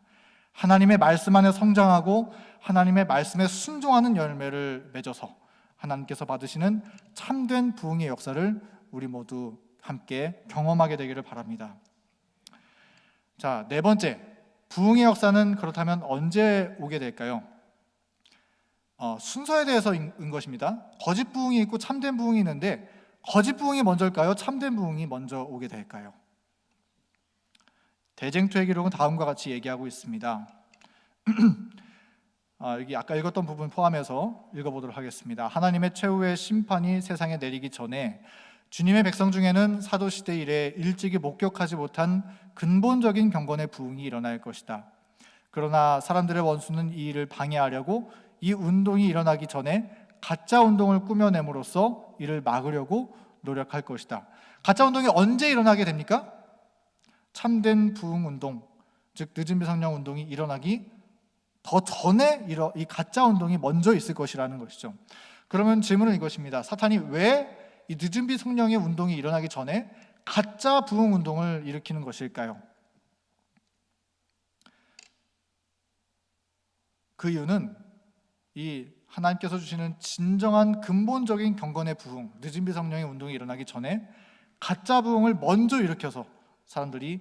[SPEAKER 1] 하나님의 말씀 안에 성장하고 하나님의 말씀에 순종하는 열매를 맺어서 하나님께서 받으시는 참된 부흥의 역사를 우리 모두 함께 경험하게 되기를 바랍니다. 자, 네 번째, 부흥의 역사는 그렇다면 언제 오게 될까요? 순서에 대해서인 것입니다. 거짓 부흥이 있고 참된 부흥이 있는데 거짓 부흥이 먼저일까요? 참된 부흥이 먼저 오게 될까요? 대쟁투의 기록은 다음과 같이 얘기하고 있습니다. 여기 아까 읽었던 부분 포함해서 읽어보도록 하겠습니다. 하나님의 최후의 심판이 세상에 내리기 전에 주님의 백성 중에는 사도시대 이래 일찍이 목격하지 못한 근본적인 경건의 부흥이 일어날 것이다. 그러나 사람들의 원수는 이 일을 방해하려고 이 운동이 일어나기 전에 가짜 운동을 꾸며냄으로써 이를 막으려고 노력할 것이다. 가짜 운동이 언제 일어나게 됩니까? 참된 부흥 운동, 즉 늦은비 성령 운동이 일어나기 더 전에 이 가짜 운동이 먼저 있을 것이라는 것이죠. 그러면 질문은 이것입니다. 사탄이 왜 이 늦은비 성령의 운동이 일어나기 전에 가짜 부흥 운동을 일으키는 것일까요? 그 이유는 이 하나님께서 주시는 진정한 근본적인 경건의 부흥, 늦은비 성령의 운동이 일어나기 전에 가짜 부흥을 먼저 일으켜서 사람들이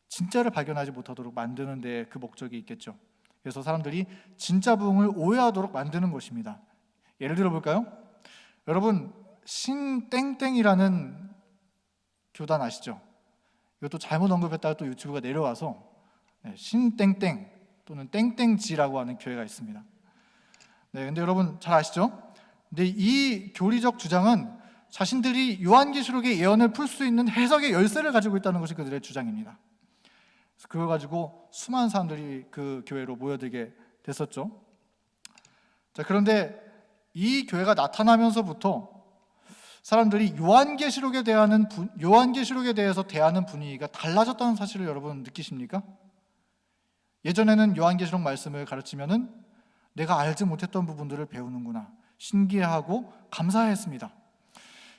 [SPEAKER 1] 진짜를 발견하지 못하도록 만드는 데 그 목적이 있겠죠. 그래서 사람들이 진짜 부흥을 오해하도록 만드는 것입니다. 예를 들어 볼까요? 여러분, 신땡땡이라는 교단 아시죠? 이것도 잘못 언급했다가 또 유튜브가 내려와서 신땡땡 또는 땡땡지라고 하는 교회가 있습니다. 근데 여러분 잘 아시죠? 근데 이 교리적 주장은 자신들이 요한계시록의 예언을 풀 수 있는 해석의 열쇠를 가지고 있다는 것이 그들의 주장입니다. 그걸 가지고 수많은 사람들이 그 교회로 모여들게 됐었죠. 자, 그런데 이 교회가 나타나면서부터 사람들이 요한계시록에 대해서 대하는 분위기가 달라졌다는 사실을 여러분 느끼십니까? 예전에는 요한계시록 말씀을 가르치면은 내가 알지 못했던 부분들을 배우는구나, 신기해하고 감사했습니다.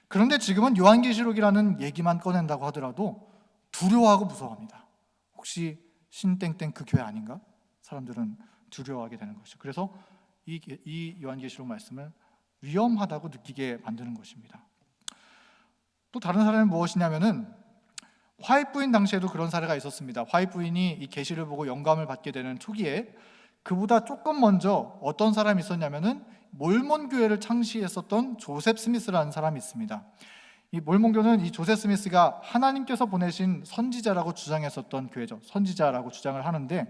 [SPEAKER 1] 그런데 지금은 요한계시록이라는 얘기만 꺼낸다고 하더라도 두려워하고 무서워합니다. 혹시 신땡땡 그 교회 아닌가? 사람들은 두려워하게 되는 것이죠. 그래서 이 요한계시록 말씀을 위험하다고 느끼게 만드는 것입니다. 또 다른 사례는 무엇이냐면은 화이트 부인 당시에도 그런 사례가 있었습니다. 화이트 부인이 이 계시를 보고 영감을 받게 되는 초기에 그보다 조금 먼저 어떤 사람이 있었냐면은 몰몬 교회를 창시했었던 조셉 스미스라는 사람이 있습니다. 이 몰몬교는 이 조셉 스미스가 하나님께서 보내신 선지자라고 주장했었던 교회죠. 선지자라고 주장을 하는데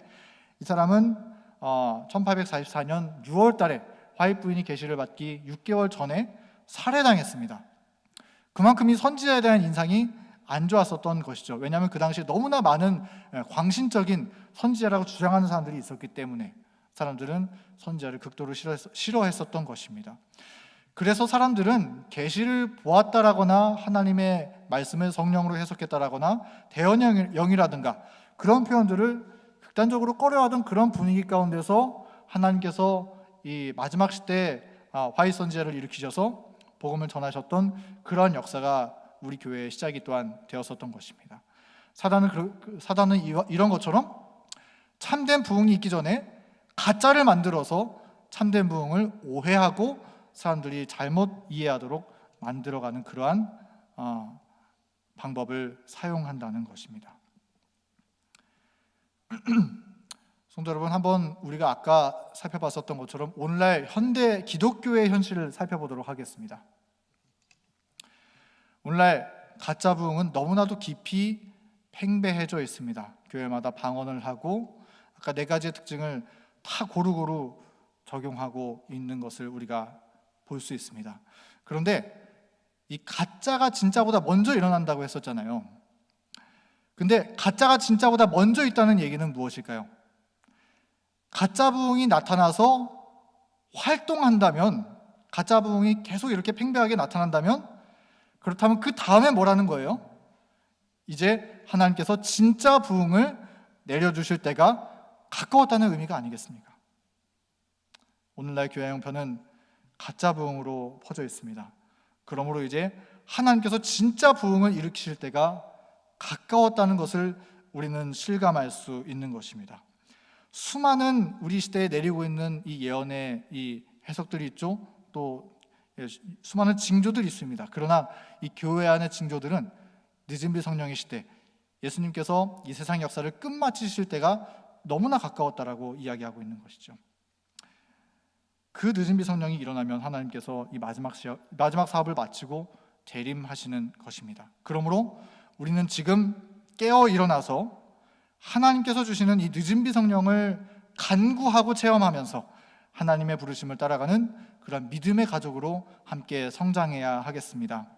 [SPEAKER 1] 이 사람은 1844년 6월 달에 화이트 부인이 계시를 받기 6개월 전에 살해당했습니다. 그만큼 이 선지자에 대한 인상이 안 좋았었던 것이죠. 왜냐하면 그 당시에 너무나 많은 광신적인 선지자라고 주장하는 사람들이 있었기 때문에 사람들은 선지자를 극도로 싫어했었던 것입니다. 그래서 사람들은 계시를 보았다라거나 하나님의 말씀을 성령으로 해석했다라거나 대언영이라든가 그런 표현들을 극단적으로 꺼려하던 그런 분위기 가운데서 하나님께서 이 마지막 시대에 화이트 선지자를 일으키셔서 복음을 전하셨던 그러한 역사가 우리 교회의 시작이 또한 되었었던 것입니다. 사단은 이런 것처럼 참된 부흥이 있기 전에 가짜를 만들어서 참된 부흥을 오해하고 사람들이 잘못 이해하도록 만들어가는 그러한 방법을 사용한다는 것입니다. 성도 여러분, 한번 우리가 아까 살펴봤었던 것처럼 오늘날 현대 기독교의 현실을 살펴보도록 하겠습니다. 오늘날 가짜 부흥은 너무나도 깊이 팽배해져 있습니다. 교회마다 방언을 하고 아까 네 가지의 특징을 다 고루고루 적용하고 있는 것을 우리가 볼 수 있습니다. 그런데 이 가짜가 진짜보다 먼저 일어난다고 했었잖아요. 근데 가짜가 진짜보다 먼저 있다는 얘기는 무엇일까요? 가짜 부흥이 나타나서 활동한다면, 가짜 부흥이 계속 이렇게 팽배하게 나타난다면, 그렇다면 그 다음에 뭐라는 거예요? 이제 하나님께서 진짜 부흥을 내려주실 때가 가까웠다는 의미가 아니겠습니까? 오늘날 교회 형편은 가짜 부흥으로 퍼져 있습니다. 그러므로 이제 하나님께서 진짜 부흥을 일으키실 때가 가까웠다는 것을 우리는 실감할 수 있는 것입니다. 수많은 우리 시대에 내리고 있는 이 예언의 이 해석들이 있죠. 또 수많은 징조들이 있습니다. 그러나 이 교회 안의 징조들은 늦은 비 성령의 시대, 예수님께서 이 세상 역사를 끝마치실 때가 너무나 가까웠다라고 이야기하고 있는 것이죠. 그 늦은 비 성령이 일어나면 하나님께서 이 마지막 사업을 마치고 재림하시는 것입니다. 그러므로 우리는 지금 깨어 일어나서 하나님께서 주시는 이 늦은 비 성령을 간구하고 체험하면서 하나님의 부르심을 따라가는 그런 믿음의 가족으로 함께 성장해야 하겠습니다.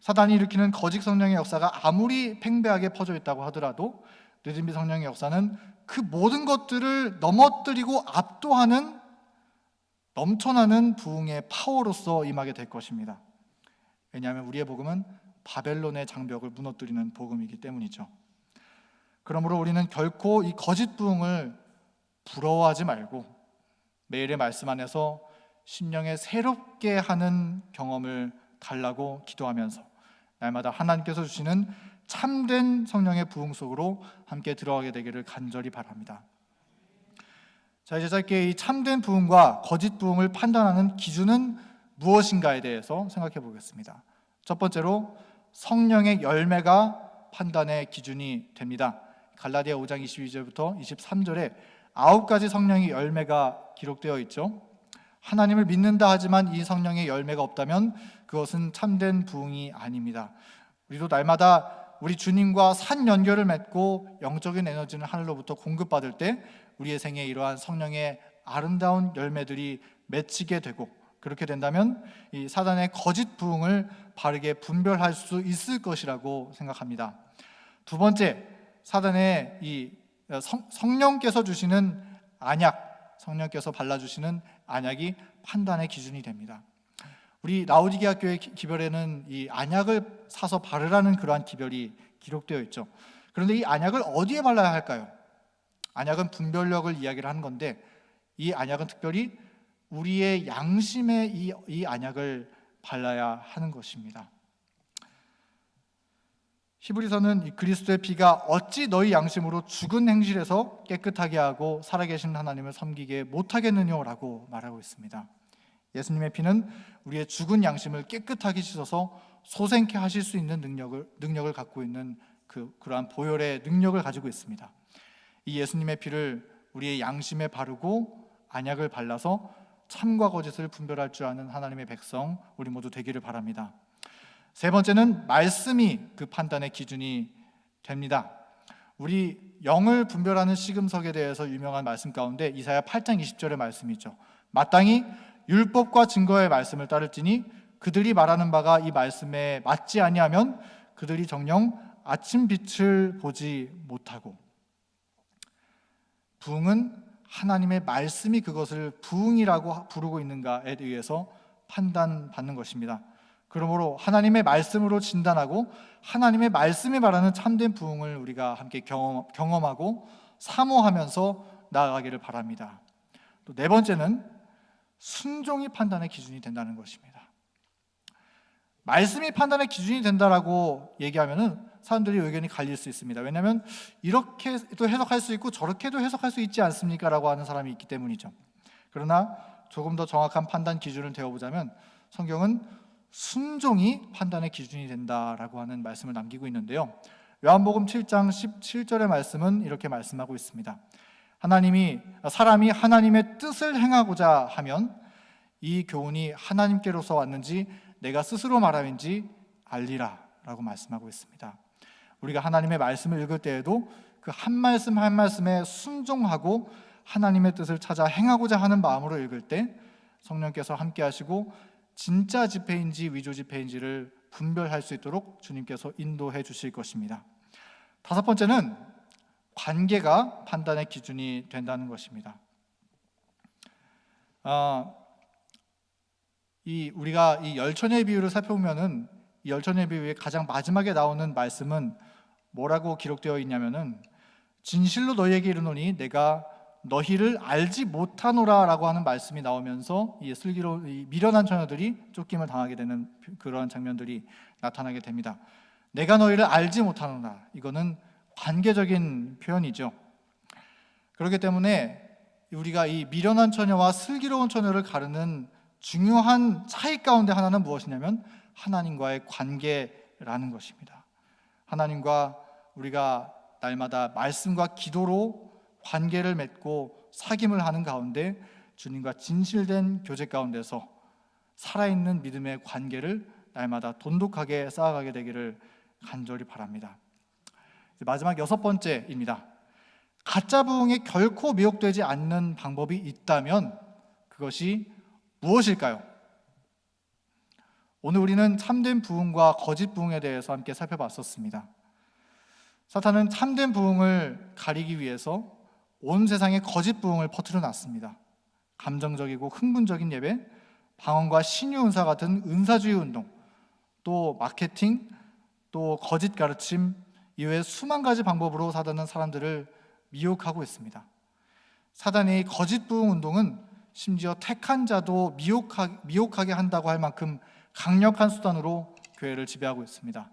[SPEAKER 1] 사단이 일으키는 거짓 성령의 역사가 아무리 팽배하게 퍼져 있다고 하더라도 늦은 비 성령의 역사는 그 모든 것들을 넘어뜨리고 압도하는 넘쳐나는 부흥의 파워로서 임하게 될 것입니다. 왜냐하면 우리의 복음은 바벨론의 장벽을 무너뜨리는 복음이기 때문이죠. 그러므로 우리는 결코 이 거짓 부흥을 부러워하지 말고 매일의 말씀 안에서 심령에 새롭게 하는 경험을 달라고 기도하면서 날마다 하나님께서 주시는 참된 성령의 부흥 속으로 함께 들어가게 되기를 간절히 바랍니다. 자, 이제 짧게 이 참된 부흥과 거짓 부흥을 판단하는 기준은 무엇인가에 대해서 생각해 보겠습니다. 첫 번째로 성령의 열매가 판단의 기준이 됩니다. 갈라디아 5장 22절부터 23절에 9가지 성령의 열매가 기록되어 있죠. 하나님을 믿는다 하지만 이 성령의 열매가 없다면 그것은 참된 부흥이 아닙니다. 우리도 날마다 우리 주님과 산 연결을 맺고 영적인 에너지를 하늘로부터 공급받을 때 우리의 생에 이러한 성령의 아름다운 열매들이 맺히게 되고, 그렇게 된다면 이 사단의 거짓 부흥을 바르게 분별할 수 있을 것이라고 생각합니다. 두 번째, 사단의 이 성령께서 주시는 안약, 성령께서 발라주시는 안약이 판단의 기준이 됩니다. 우리 라오디게아 교회 기별에는 이 안약을 사서 바르라는 그러한 기별이 기록되어 있죠. 그런데 이 안약을 어디에 발라야 할까요? 안약은 분별력을 이야기를 하는 건데, 이 안약은 특별히 우리의 양심에 이 안약을 발라야 하는 것입니다. 히브리서는 이 그리스도의 피가 어찌 너희 양심으로 죽은 행실에서 깨끗하게 하고 살아계신 하나님을 섬기게 못하겠느냐라고 말하고 있습니다. 예수님의 피는 우리의 죽은 양심을 깨끗하게 씻어서 소생케 하실 수 있는 능력을 갖고 있는 그러한 보혈의 능력을 가지고 있습니다. 이 예수님의 피를 우리의 양심에 바르고 안약을 발라서 참과 거짓을 분별할 줄 아는 하나님의 백성 우리 모두 되기를 바랍니다. 세 번째는 말씀이 그 판단의 기준이 됩니다. 우리 영을 분별하는 시금석에 대해서 유명한 말씀 가운데 이사야 8장 20절의 말씀이 있죠. 마땅히 율법과 증거의 말씀을 따를지니 그들이 말하는 바가 이 말씀에 맞지 아니하면 그들이 정녕 아침 빛을 보지 못하고. 부흥은 하나님의 말씀이 그것을 부흥이라고 부르고 있는가에 의해서 판단받는 것입니다. 그러므로 하나님의 말씀으로 진단하고 하나님의 말씀이 말하는 참된 부흥을 우리가 함께 경험하고 사모하면서 나아가기를 바랍니다. 또 네 번째는 순종이 판단의 기준이 된다는 것입니다. 말씀이 판단의 기준이 된다라고 얘기하면은 사람들이 의견이 갈릴 수 있습니다. 왜냐하면 이렇게도 해석할 수 있고 저렇게도 해석할 수 있지 않습니까? 라고 하는 사람이 있기 때문이죠. 그러나 조금 더 정확한 판단 기준을 대어보자면 성경은 순종이 판단의 기준이 된다라고 하는 말씀을 남기고 있는데요. 요한복음 7장 17절의 말씀은 이렇게 말씀하고 있습니다. 사람이 하나님의 뜻을 행하고자 하면 이 교훈이 하나님께로서 왔는지 내가 스스로 말함인지 알리라 라고 말씀하고 있습니다. 우리가 하나님의 말씀을 읽을 때에도 그 한 말씀 한 말씀에 순종하고 하나님의 뜻을 찾아 행하고자 하는 마음으로 읽을 때 성령께서 함께 하시고 진짜 집회인지 위조 집회인지를 분별할 수 있도록 주님께서 인도해 주실 것입니다. 다섯 번째는 관계가 판단의 기준이 된다는 것입니다. 우리가 이 열처녀의 비유를 살펴보면은 이 열처녀의 비유의 가장 마지막에 나오는 말씀은 뭐라고 기록되어 있냐면은 진실로 너희에게 이르노니 내가 너희를 알지 못하노라라고 하는 말씀이 나오면서 이 슬기로운 이 미련한 처녀들이 쫓김을 당하게 되는 그러한 장면들이 나타나게 됩니다. 내가 너희를 알지 못하노라. 이거는 관계적인 표현이죠. 그렇기 때문에 우리가 이 미련한 처녀와 슬기로운 처녀를 가르는 중요한 차이 가운데 하나는 무엇이냐면 하나님과의 관계라는 것입니다. 하나님과 우리가 날마다 말씀과 기도로 관계를 맺고 사귐을 하는 가운데 주님과 진실된 교제 가운데서 살아있는 믿음의 관계를 날마다 돈독하게 쌓아가게 되기를 간절히 바랍니다. 마지막 6번째입니다. 가짜 부흥에 결코 미혹되지 않는 방법이 있다면 그것이 무엇일까요? 오늘 우리는 참된 부흥과 거짓 부흥에 대해서 함께 살펴봤었습니다. 사탄은 참된 부흥을 가리기 위해서 온 세상에 거짓 부흥을 퍼뜨려 놨습니다. 감정적이고 흥분적인 예배, 방언과 신유 은사 같은 은사주의 운동, 또 마케팅, 또 거짓 가르침 이외에 수만 가지 방법으로 사단은 사람들을 미혹하고 있습니다. 사단의 거짓 부흥 운동은 심지어 택한 자도 미혹하게 한다고 할 만큼 강력한 수단으로 교회를 지배하고 있습니다.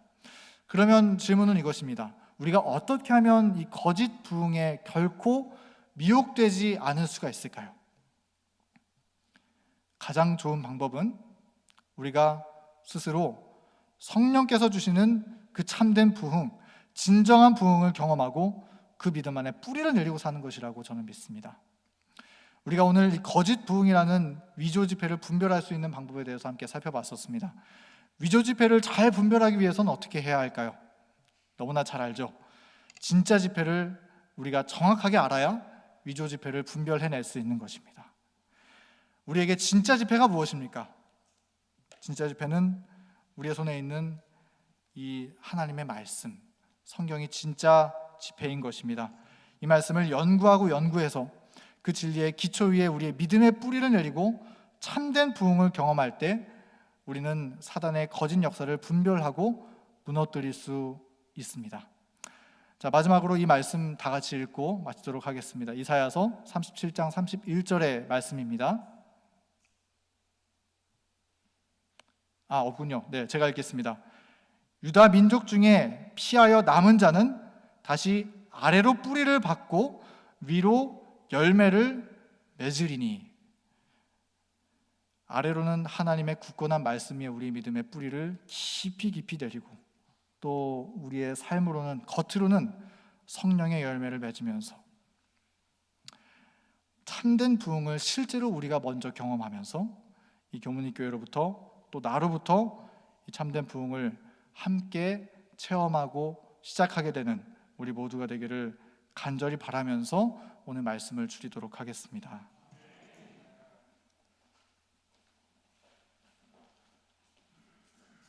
[SPEAKER 1] 그러면 질문은 이것입니다. 우리가 어떻게 하면 이 거짓 부흥에 결코 미혹되지 않을 수가 있을까요? 가장 좋은 방법은 우리가 스스로 성령께서 주시는 그 참된 부흥, 진정한 부흥을 경험하고 그 믿음 안에 뿌리를 내리고 사는 것이라고 저는 믿습니다. 우리가 오늘 이 거짓 부흥이라는 위조 지폐를 분별할 수 있는 방법에 대해서 함께 살펴봤었습니다. 위조 지폐를 잘 분별하기 위해서는 어떻게 해야 할까요? 너무나 잘 알죠. 진짜 지폐를 우리가 정확하게 알아야 위조 지폐를 분별해낼 수 있는 것입니다. 우리에게 진짜 지폐가 무엇입니까? 진짜 지폐는 우리의 손에 있는 이 하나님의 말씀, 성경이 진짜 지폐인 것입니다. 이 말씀을 연구하고 연구해서 그 진리의 기초 위에 우리의 믿음의 뿌리를 내리고 참된 부흥을 경험할 때 우리는 사단의 거짓 역사를 분별하고 무너뜨릴 수 있습니다. 자, 마지막으로 이 말씀 다 같이 읽고 마치도록 하겠습니다. 이사야서 37장 31절의 말씀입니다. 없군요. 네, 제가 읽겠습니다. 유다 민족 중에 피하여 남은 자는 다시 아래로 뿌리를 받고 위로 열매를 맺으리니. 아래로는 하나님의 굳건한 말씀이 우리 믿음의 뿌리를 깊이 깊이 내리고 또 우리의 삶으로는 겉으로는 성령의 열매를 맺으면서 참된 부흥을 실제로 우리가 먼저 경험하면서 이 교문이 교회로부터 또 나로부터 이 참된 부흥을 함께 체험하고 시작하게 되는 우리 모두가 되기를 간절히 바라면서 오늘 말씀을 줄이도록 하겠습니다.